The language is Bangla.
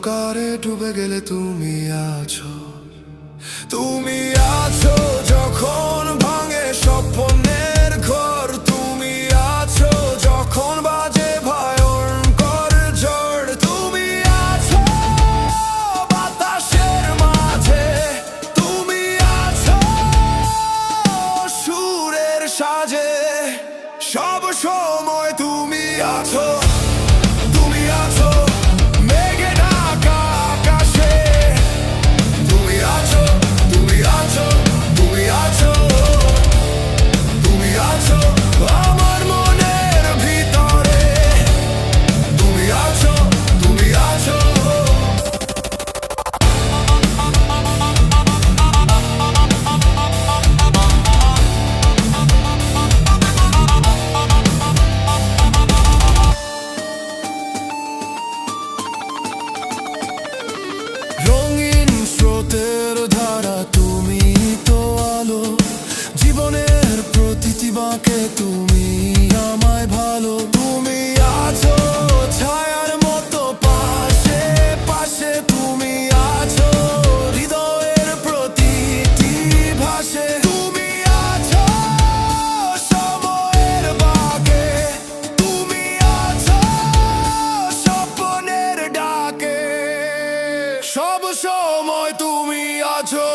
অন্ধকারে ডুবে গেলে তুমি আছো, তুমি আছো যখন ভাঙে স্বপ্নের ঘর, তুমি আছো যখন বাজে ভয়ঙ্কর ঝড়, তুমি আছো বাতাসের মাঝে, তুমি আছো সুরের সাজে, সব সময় তুমি আছো, তুমি আছো মেঘে ঢাকা আকাশে, তুমি আছো, তুমি আছো, তুমি আছো, তুমি আছো আমার মনের ভিতরে, তুমি আছো, তুমি আছো। রঙিন স্রোতের ধারা তুমি তো আলো, জীবনের প্রতিটি বাঁকে তুমি আমায় ভালো, তুমি আছো ছায়ার মতো পাশে পাশে, তুমি আছো হৃদয়ের প্রতিটি ভাষে, তুমি আছো সময়ের বাঁকে, তুমি আছো স্বপ্নের ডাকে, সব সময় তুমি আছো।